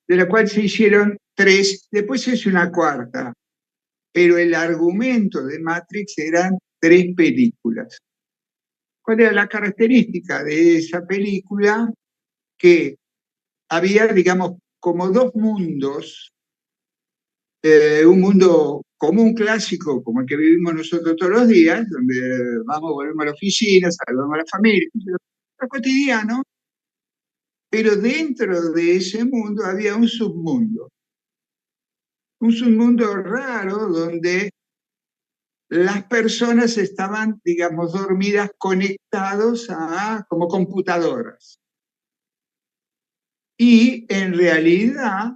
de la cual se hicieron 3, después se hizo una cuarta, pero el argumento de Matrix eran 3 películas. ¿Cuál era la característica de esa película? Que había, digamos, como 2 mundos, un mundo común clásico, como el que vivimos nosotros todos los días, donde vamos, volvemos a la oficina, saludamos a la familia, lo cotidiano, pero dentro de ese mundo había un submundo raro donde las personas estaban, digamos, dormidas, conectados a como computadoras. Y en realidad,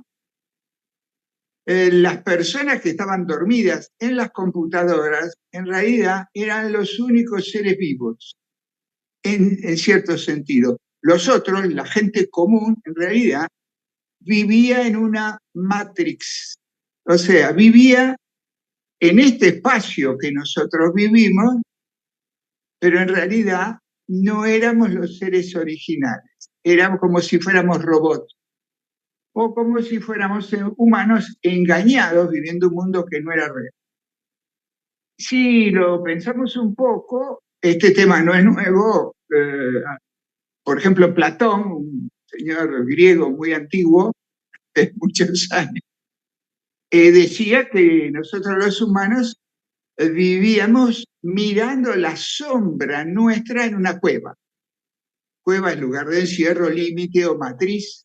las personas que estaban dormidas en las computadoras, en realidad eran los únicos seres vivos, en cierto sentido. Los otros, la gente común, en realidad, vivía en una matrix. O sea, vivía en este espacio que nosotros vivimos, pero en realidad no éramos los seres originales. Éramos como si fuéramos robots o como si fuéramos humanos engañados viviendo un mundo que no era real. Si lo pensamos un poco, este tema no es nuevo. Por ejemplo, Platón, un señor griego muy antiguo, de muchos años, decía que nosotros los humanos vivíamos mirando la sombra nuestra en una cueva. Cueva es lugar de encierro, límite o matriz.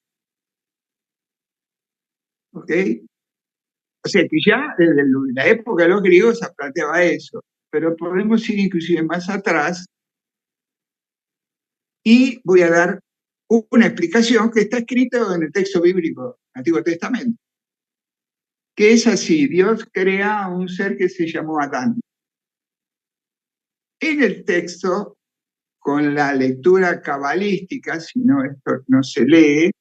¿Ok? O sea que ya desde la época de los griegos se planteaba eso, pero podemos ir inclusive más atrás y voy a dar una explicación que está escrito en el texto bíblico, Antiguo Testamento, que es así: Dios crea a un ser que se llamó Adán. En el texto, con la lectura cabalística, si no esto no se lee,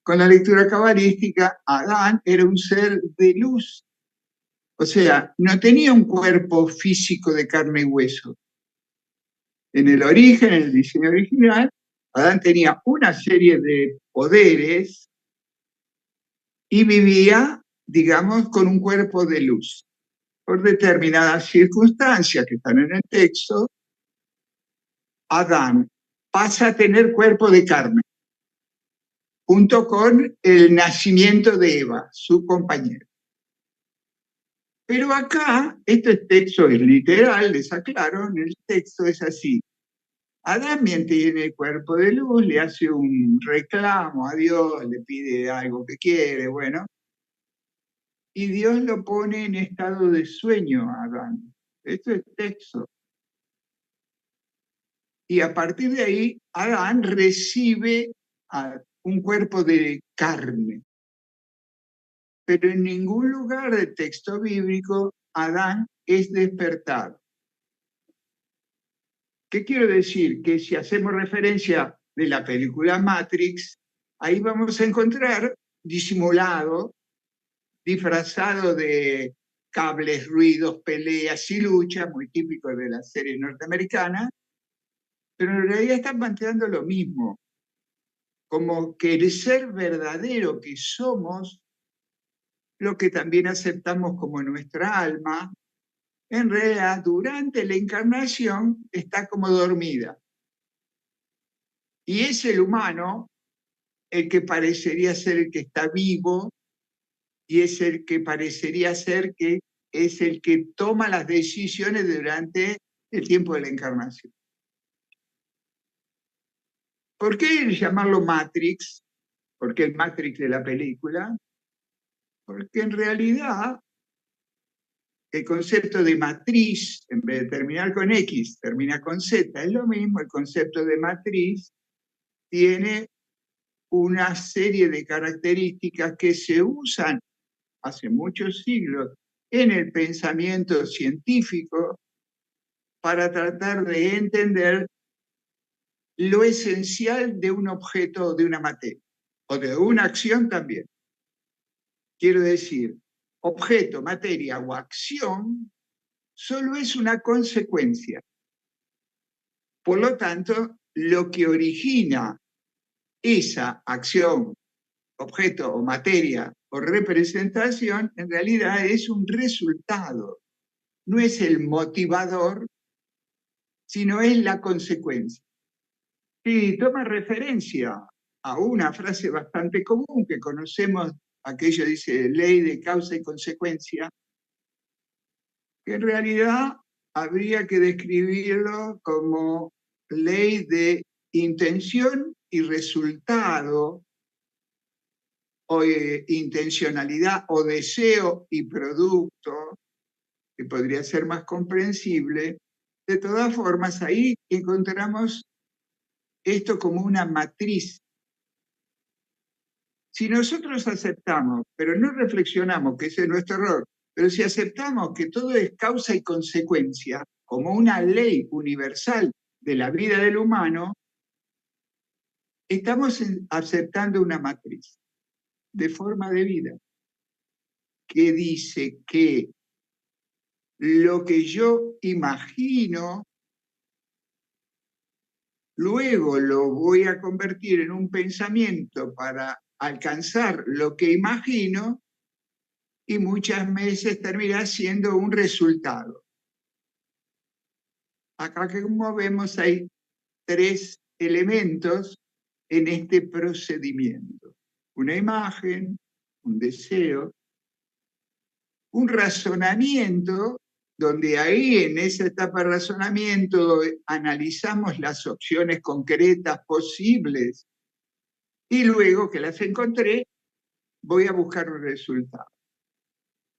con la lectura cabalística, Adán era un ser de luz. O sea, no tenía un cuerpo físico de carne y hueso. En el origen, en el diseño original, Adán tenía una serie de poderes y vivía, digamos, con un cuerpo de luz. Por determinadas circunstancias que están en el texto, Adán pasa a tener cuerpo de carne, junto con el nacimiento de Eva, su compañera. Pero acá, este texto es literal, les aclaro, en el texto es así: Adán bien tiene el cuerpo de luz, le hace un reclamo a Dios, le pide algo que quiere, bueno, y Dios lo pone en estado de sueño a Adán. Esto es texto. Y a partir de ahí, Adán recibe un cuerpo de carne. Pero en ningún lugar del texto bíblico Adán es despertado. ¿Qué quiero decir? Que si hacemos referencia de la película Matrix, ahí vamos a encontrar disimulado, disfrazado de cables, ruidos, peleas y luchas, muy típico de las series norteamericanas, pero en realidad están planteando lo mismo, como que el ser verdadero que somos, lo que también aceptamos como nuestra alma, en realidad durante la encarnación está como dormida. Y es el humano el que parecería ser el que está vivo y es el que parecería ser que es el que toma las decisiones durante el tiempo de la encarnación. ¿Por qué llamarlo Matrix? ¿Por qué el Matrix de la película? Porque en realidad el concepto de matriz, en vez de terminar con X, termina con Z, es lo mismo. El concepto de matriz tiene una serie de características que se usan hace muchos siglos en el pensamiento científico para tratar de entender lo esencial de un objeto o de una materia, o de una acción también. Quiero decir, objeto, materia o acción solo es una consecuencia. Por lo tanto, lo que origina esa acción objeto o materia o representación, en realidad es un resultado. No es el motivador, sino es la consecuencia. Y toma referencia a una frase bastante común que conocemos, aquello dice ley de causa y consecuencia, que en realidad habría que describirlo como ley de intención y resultado, o intencionalidad o deseo y producto, que podría ser más comprensible. De todas formas, ahí encontramos esto como una matriz. Si nosotros aceptamos, pero no reflexionamos, que ese es nuestro error, pero si aceptamos que todo es causa y consecuencia, como una ley universal de la vida del humano, estamos aceptando una matriz de forma de vida que dice que lo que yo imagino, luego lo voy a convertir en un pensamiento para alcanzar lo que imagino, y muchas veces termina siendo un resultado. Acá, como vemos, hay 3 elementos en este procedimiento: una imagen, un deseo, un razonamiento, donde ahí en esa etapa de razonamiento analizamos las opciones concretas posibles, y luego que las encontré, voy a buscar un resultado.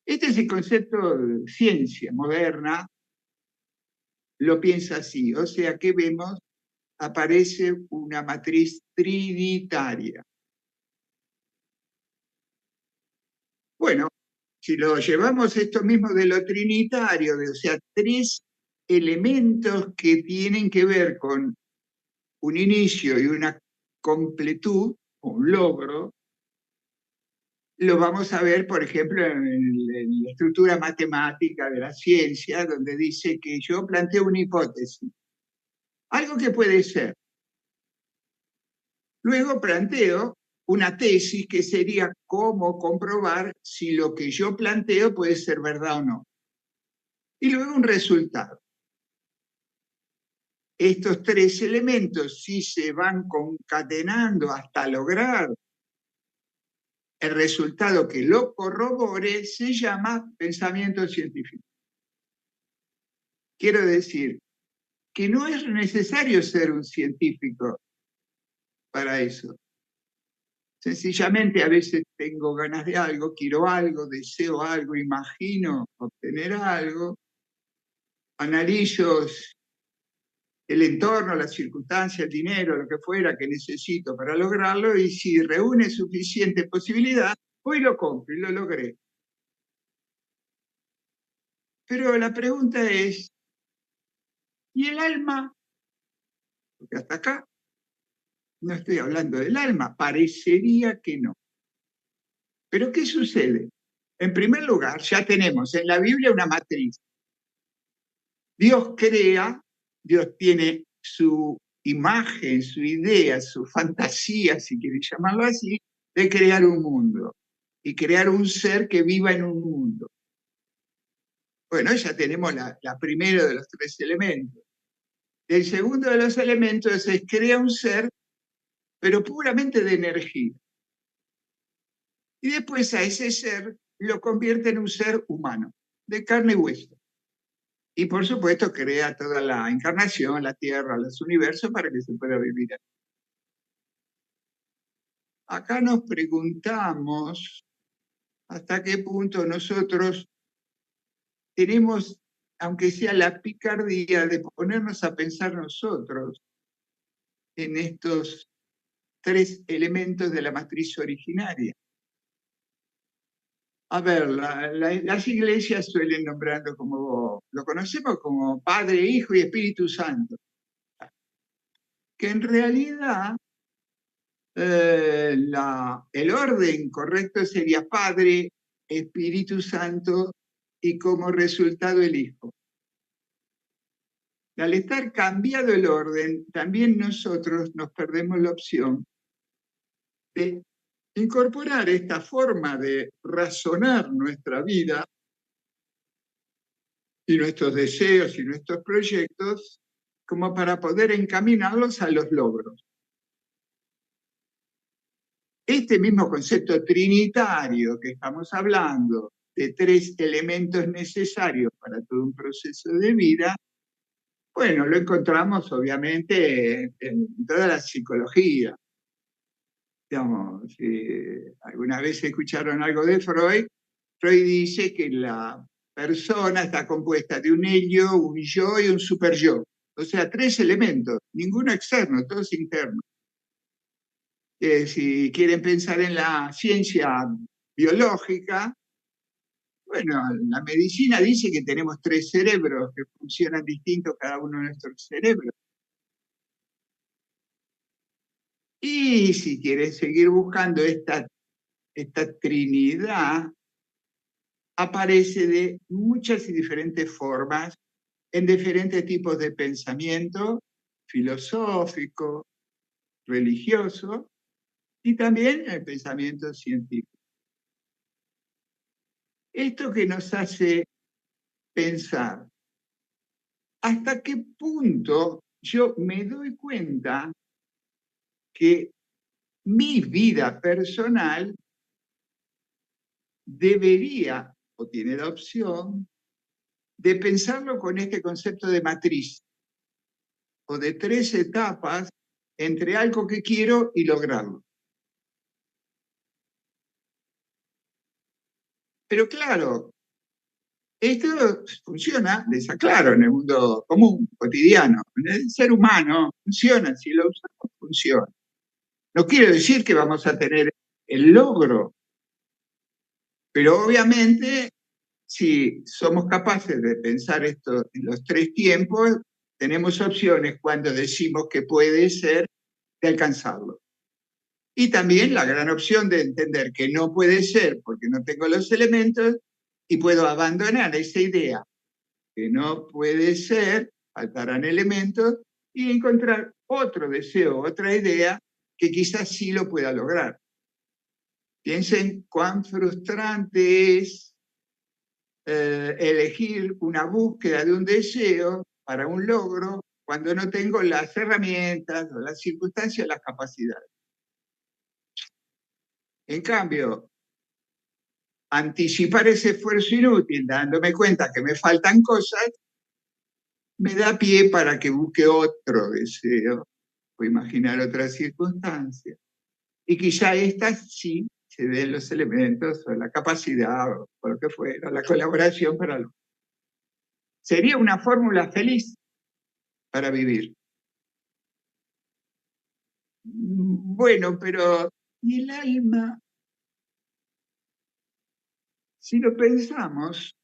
Este es el concepto de ciencia moderna, lo piensa así, o sea que vemos, aparece una matriz trinitaria. Bueno, si lo llevamos esto mismo de lo trinitario, o sea, 3 elementos que tienen que ver con un inicio y una completud, un logro, lo vamos a ver, por ejemplo, en la estructura matemática de la ciencia, donde dice que yo planteo una hipótesis, algo que puede ser. Luego planteo una tesis que sería cómo comprobar si lo que yo planteo puede ser verdad o no. Y luego un resultado. Estos 3 elementos, si se van concatenando hasta lograr el resultado que lo corrobore, se llama pensamiento científico. Quiero decir que no es necesario ser un científico para eso. Sencillamente a veces tengo ganas de algo, quiero algo, deseo algo, imagino obtener algo, analizo el entorno, las circunstancias, el dinero, lo que fuera que necesito para lograrlo, y si reúne suficiente posibilidad, hoy lo compro y lo logré. Pero la pregunta es, ¿y el alma? Porque hasta acá no estoy hablando del alma, parecería que no. Pero ¿qué sucede? En primer lugar, ya tenemos en la Biblia una matriz. Dios crea, Dios tiene su imagen, su idea, su fantasía, si quieres llamarlo así, de crear un mundo y crear un ser que viva en un mundo. Bueno, ya tenemos la primera de los 3 elementos. El segundo de los elementos es crea un ser, pero puramente de energía. Y después a ese ser lo convierte en un ser humano, de carne y hueso. Y por supuesto crea toda la encarnación, la tierra, los universos para que se pueda vivir. Acá nos preguntamos hasta qué punto nosotros tenemos, aunque sea la picardía, de ponernos a pensar nosotros en estos 3 elementos de la matriz originaria. A ver, las iglesias suelen nombrando como, lo conocemos como Padre, Hijo y Espíritu Santo, que en realidad el orden correcto sería Padre, Espíritu Santo y como resultado el Hijo. Al estar cambiado el orden, también nosotros nos perdemos la opción de incorporar esta forma de razonar nuestra vida y nuestros deseos y nuestros proyectos como para poder encaminarlos a los logros. Este mismo concepto trinitario que estamos hablando, de 3 elementos necesarios para todo un proceso de vida, bueno, lo encontramos obviamente en toda la psicología. Digamos, si alguna vez escucharon algo de Freud, Freud dice que la persona está compuesta de un ello, un yo y un superyo. O sea, 3 elementos, ninguno externo, todos internos. Si quieren pensar en la ciencia biológica, bueno, la medicina dice que tenemos 3 cerebros que funcionan distintos cada uno de nuestros cerebros. Y si quieren seguir buscando esta trinidad, aparece de muchas y diferentes formas en diferentes tipos de pensamiento filosófico, religioso y también en el pensamiento científico. Esto que nos hace pensar hasta qué punto yo me doy cuenta que mi vida personal debería o tiene la opción de pensarlo con este concepto de matriz o de 3 etapas entre algo que quiero y lograrlo. Pero claro, esto funciona, les aclaro, en el mundo común, cotidiano. En el ser humano funciona, si lo usamos, funciona. No quiere decir que vamos a tener el logro, pero obviamente si somos capaces de pensar esto en los 3 tiempos, tenemos opciones cuando decimos que puede ser de alcanzarlo. Y también la gran opción de entender que no puede ser porque no tengo los elementos y puedo abandonar esa idea que no puede ser, faltarán elementos, y encontrar otro deseo, otra idea que quizás sí lo pueda lograr. Piensen cuán frustrante es elegir una búsqueda de un deseo para un logro cuando no tengo las herramientas o las circunstancias, las capacidades. En cambio, anticipar ese esfuerzo inútil, dándome cuenta que me faltan cosas, me da pie para que busque otro deseo o imaginar otras circunstancias. Y quizá estas sí se den los elementos o la capacidad o lo que fuera, la colaboración para lo. Sería una fórmula feliz para vivir. Bueno, pero ¿y el alma? Si lo pensamos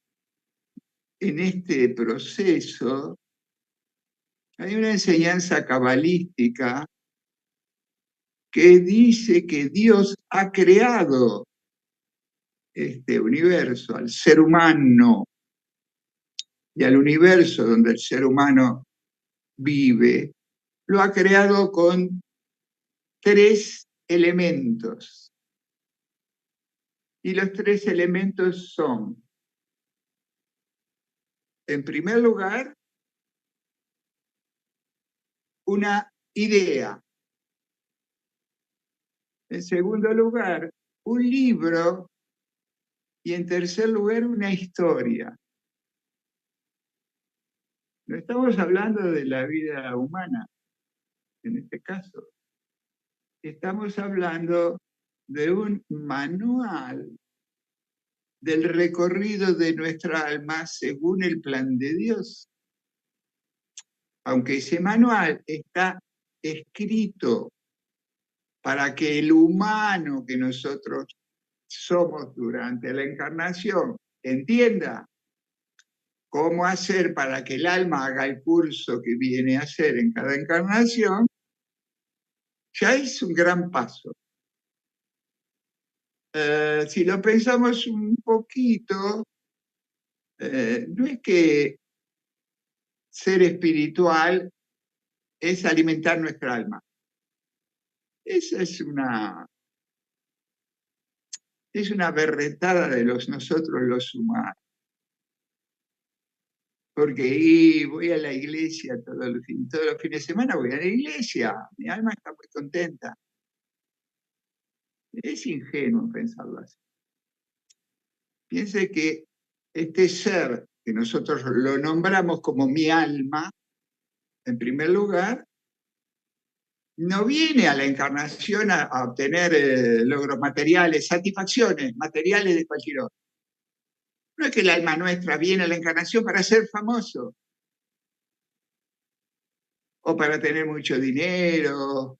en este proceso, hay una enseñanza cabalística que dice que Dios ha creado este universo, al ser humano y al universo donde el ser humano vive, lo ha creado con 3 elementos. Y los 3 elementos son, en primer lugar, una idea. En segundo lugar, un libro. Y en tercer lugar, una historia. No estamos hablando de la vida humana, en este caso. Estamos hablando de un manual del recorrido de nuestra alma según el plan de Dios. Aunque ese manual está escrito para que el humano que nosotros somos durante la encarnación entienda cómo hacer para que el alma haga el curso que viene a hacer en cada encarnación, ya es un gran paso. Si lo pensamos un poquito, no es que ser espiritual es alimentar nuestra alma. Esa es una Es una berretada de nosotros los humanos. Porque voy a la iglesia todos los fines de semana, voy a la iglesia, mi alma está muy contenta. Es ingenuo pensarlo así. Piense que este ser, que nosotros lo nombramos como mi alma, en primer lugar, no viene a la encarnación a obtener logros materiales, satisfacciones materiales de cualquier otro. No es que el alma nuestra viene a la encarnación para ser famoso, o para tener mucho dinero,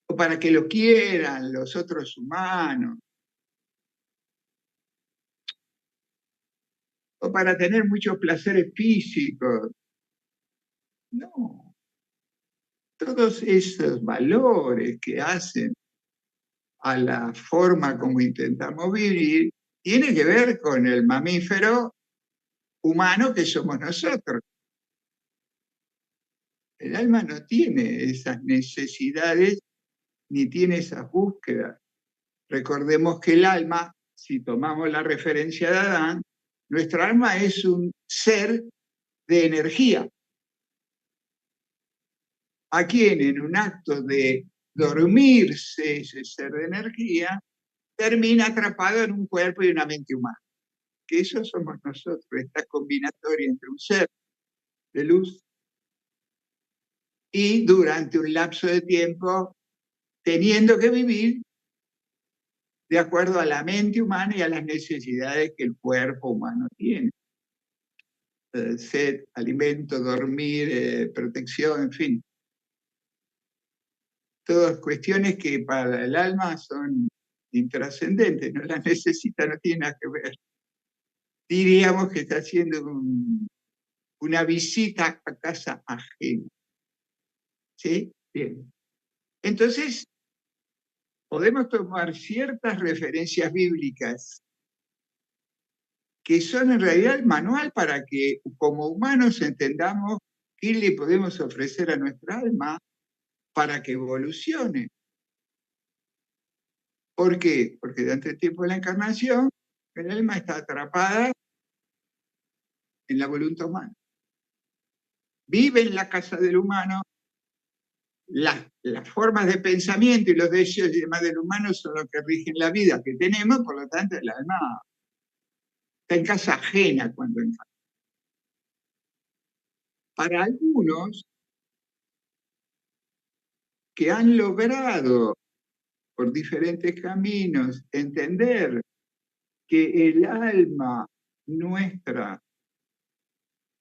o para que lo quieran los otros humanos, o para tener muchos placeres físicos. No, todos esos valores que hacen a la forma como intentamos vivir tienen que ver con el mamífero humano que somos nosotros. El alma no tiene esas necesidades ni tiene esas búsquedas. Recordemos que el alma, si tomamos la referencia de Adán, nuestra alma es un ser de energía, a quien en un acto de dormirse ese ser de energía, termina atrapado en un cuerpo y una mente humana. Que eso somos nosotros, esta combinatoria entre un ser de luz y durante un lapso de tiempo teniendo que vivir de acuerdo a la mente humana y a las necesidades que el cuerpo humano tiene. Sed, alimento, dormir, protección, en fin. Todas cuestiones que para el alma son intrascendentes, no las necesita, no tiene nada que ver. Diríamos que está haciendo una visita a casa ajena. ¿Sí? Bien. Entonces, podemos tomar ciertas referencias bíblicas que son en realidad el manual para que como humanos entendamos qué le podemos ofrecer a nuestra alma para que evolucione. ¿Por qué? Porque durante el tiempo de la encarnación, el alma está atrapada en la voluntad humana. Vive en la casa del humano, las formas de pensamiento y los deseos y demás del humano son los que rigen la vida que tenemos, por lo tanto el alma está en casa ajena cuando encarna. Para algunos que han logrado por diferentes caminos entender que el alma nuestra,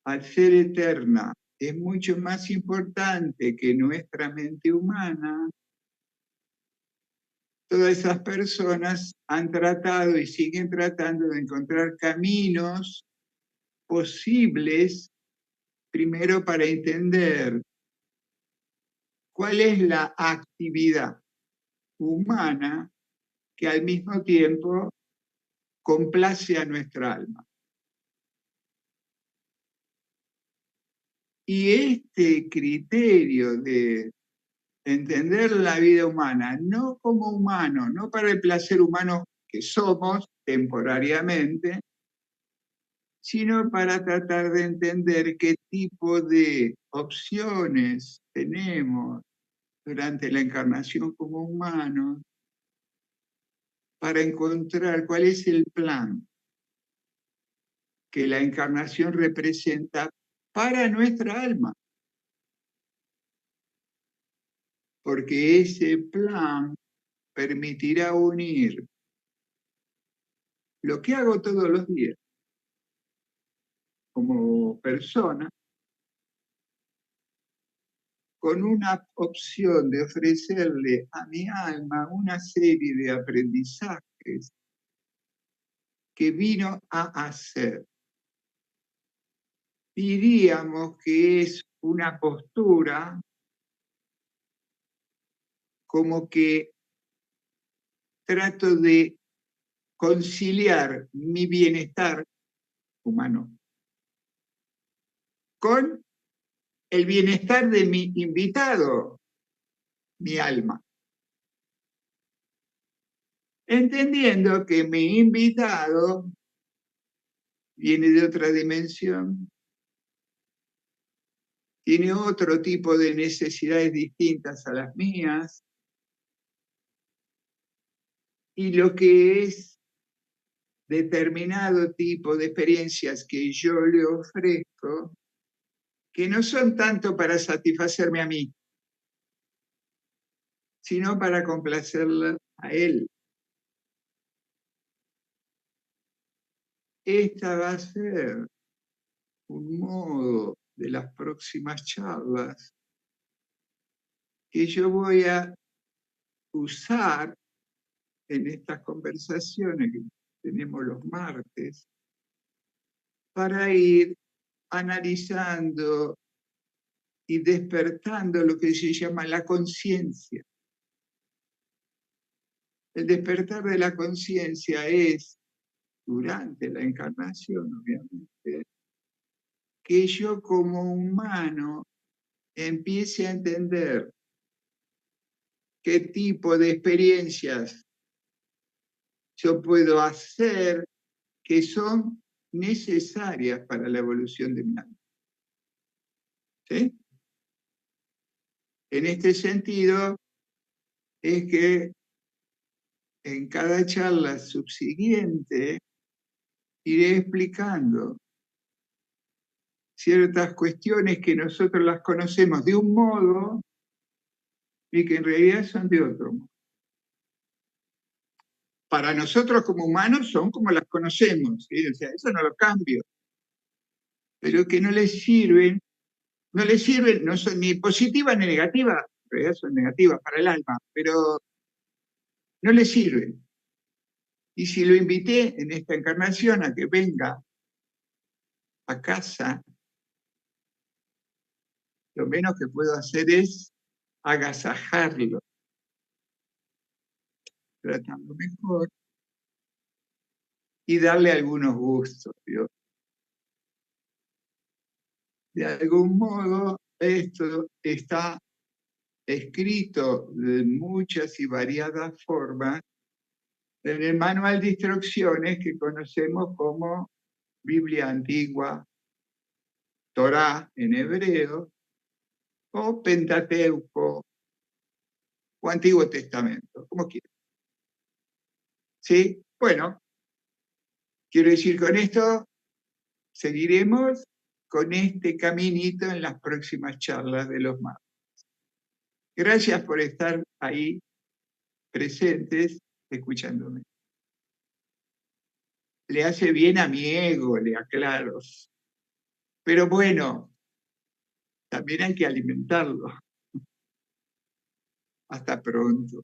al ser eterna, es mucho más importante que nuestra mente humana, todas esas personas han tratado y siguen tratando de encontrar caminos posibles, primero para entender cuál es la actividad humana que al mismo tiempo complace a nuestra alma. Y este criterio de entender la vida humana, no como humano, no para el placer humano que somos temporariamente, sino para tratar de entender qué tipo de opciones tenemos durante la encarnación como humanos para encontrar cuál es el plan que la encarnación representa para nuestra alma. Porque ese plan permitirá unir lo que hago todos los días como persona con una opción de ofrecerle a mi alma una serie de aprendizajes que vino a hacer. Diríamos que es una postura como que trato de conciliar mi bienestar humano con el bienestar de mi invitado, mi alma. entendiendo que mi invitado viene de otra dimensión, tiene otro tipo de necesidades distintas a las mías, y lo que es determinado tipo de experiencias que yo le ofrezco, que no son tanto para satisfacerme a mí, sino para complacerla a él. Esta va a ser un modo de las próximas charlas que yo voy a usar en estas conversaciones que tenemos los martes para ir analizando y despertando lo que se llama la conciencia. El despertar de la conciencia es, durante la encarnación, obviamente, que yo como humano empiece a entender qué tipo de experiencias yo puedo hacer que son necesarias para la evolución de mi alma. ¿Sí? En este sentido, es que en cada charla subsiguiente iré explicando ciertas cuestiones que nosotros las conocemos de un modo y que en realidad son de otro modo. Para nosotros como humanos son como las conocemos, ¿sí? O sea, eso no lo cambio, pero que no les sirven, no son ni positivas ni negativas, en realidad son negativas para el alma, pero no les sirven. Y si lo invité en esta encarnación a que venga a casa, lo menos que puedo hacer es agasajarlo, tratarlo mejor y darle algunos gustos, ¿vio? De algún modo, esto está escrito de muchas y variadas formas en el manual de instrucciones que conocemos como Biblia Antigua, Torá en hebreo, o Pentateuco, o Antiguo Testamento, como quieran. ¿Sí? Bueno, quiero decir con esto, seguiremos con este caminito en las próximas charlas de los martes. Gracias por estar ahí presentes, escuchándome. Le hace bien a mi ego, le aclaro. Pero bueno, también hay que alimentarlo. Hasta pronto.